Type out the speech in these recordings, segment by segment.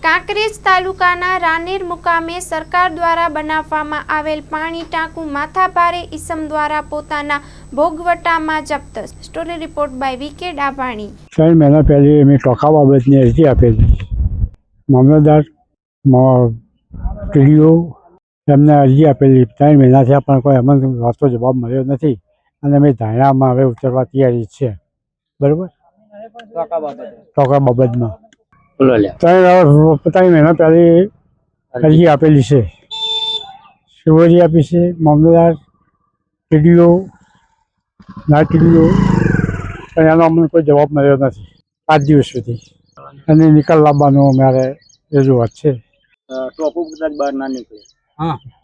કાંકરેજ તાલુકાના રાનેર મુકામે સરકાર દ્વારા બનાવવામાં આવેલ પાણી ટાંકું માથાભારે ઈસમ દ્વારા પોતાના ભોગવટામાં જપ્ત. Story report by VK Dabhani. 3 મહિના પહેલી અમે ટોકા બાબતની અરજી આપેલી. મામલતદાર ટીડીઓ એમને અરજી આપેલી 3 મહિના થયા પણ કોઈ અમને વાતો જવાબ મળ્યો નથી અને અમે ધારણામાં હવે ઉતરવા તૈયારી છે. બરાબર, ટોકા બાબતમાં 3 મહિના પહેલી અરજી આપેલી છે. શિવરી આપી છે મામલતદાર ટીડીઓ ના ટીડીઓ, પણ એનો અમને કોઈ જવાબ મળ્યો નથી 5 દિવસ સુધી. અને નિકાલ લાવવાનો અમારે રજૂઆત છે. ટોપુ કદાચ બહાર ના નીકળે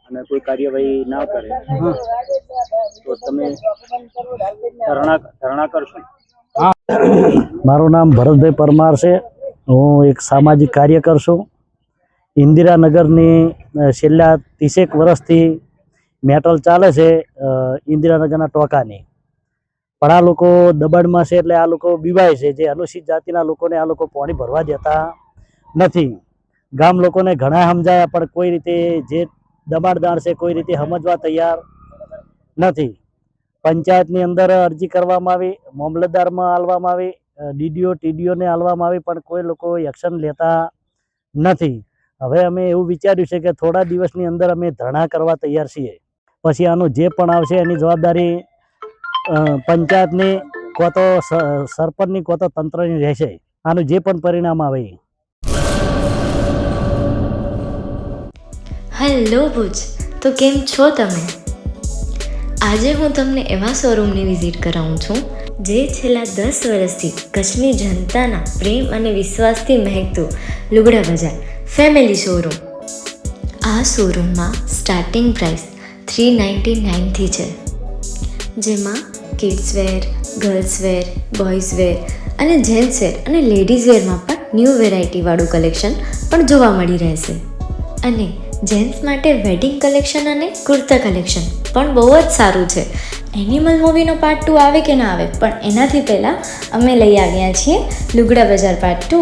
અને કોઈ કાર્યવાહી ના કરે તો તમે ધરણા કરશો? મારું નામ ભરતભાઈ પરમાર છે. હું એક સામાજિક કાર્યકર છું. ઇન્દિરાનગરની છેલ્લા 30 વર્ષથી મેટલ ચાલે છે ઇન્દિરાનગરના ટોકાની. પણ આ લોકો દબાણમાં છે એટલે આ લોકો બીવાય છે. જે અનુસૂચિત જાતિના લોકોને આ લોકો પાણી ભરવા દેતા નથી. ગામ લોકોને ઘણા સમજાયા પણ કોઈ રીતે જે દબાણદાર છે કોઈ રીતે સમજવા તૈયાર નથી. પંચાયતની અંદર અરજી કરવામાં આવી, મામલતદારમાં આલવામાં આવી, ડીડીઓ ટીડીઓને આલવામાં આવી, પણ કોઈ લોકો એક્શન લેતા નથી. હવે અમે એવું વિચાર્યું છે કે થોડા દિવસની અંદર અમે ધરણા કરવા તૈયાર છીએ. પછી આનું જે પણ આવશે એની જવાબદારી પંચાયતની કો તો સરપંચની કો તો તંત્રની રહેશે. આનું જે પણ પરિણામ આવે. હેલો ભુજ, તો કેમ છો તમે? આજે હું તમને એવા શોરૂમની વિઝિટ કરાવું છું જે છેલ્લા 10 વર્ષથી કચ્છની જનતાના પ્રેમ અને વિશ્વાસથી મહેકતું લુગડા બજાર ફેમિલી શોરૂમ. આ શોરૂમમાં સ્ટાર્ટિંગ પ્રાઇસ 399થી છે, જેમાં કિડ્સવેર, ગર્લ્સવેર, બોયઝવેર અને જેન્ટ્સવેર અને લેડીઝવેરમાં પણ ન્યૂ વેરાયટીવાળું કલેક્શન પણ જોવા મળી રહેશે. અને જેન્ટ્સ માટે વેડિંગ કલેક્શન અને કુર્તા કલેક્શન પણ બહુ જ સારું છે. એનિમલ મૂવીનો પાર્ટ 2 આવે કે ના આવે, પણ એનાથી પહેલાં અમે લઈ આવ્યા છીએ લુગડા બજાર પાર્ટ 2,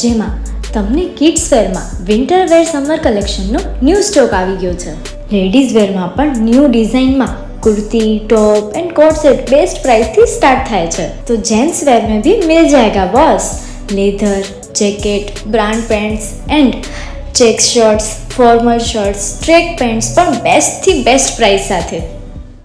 જેમાં તમને કિડ્સ વેરમાં વિન્ટર વેર સમર કલેક્શનનો ન્યૂ સ્ટોક આવી ગયો છે. લેડીઝ વેરમાં પણ ન્યૂ ડિઝાઇનમાં kurti, top and coat set best price थी स्टार्ट थाय छे. तो जेंट्स वेर में भी मिल जाएगा boss. Leather, jacket, brand pants and check shirts, formal shirts, track pants पर बेस्ट थी बेस्ट प्राइस साथे.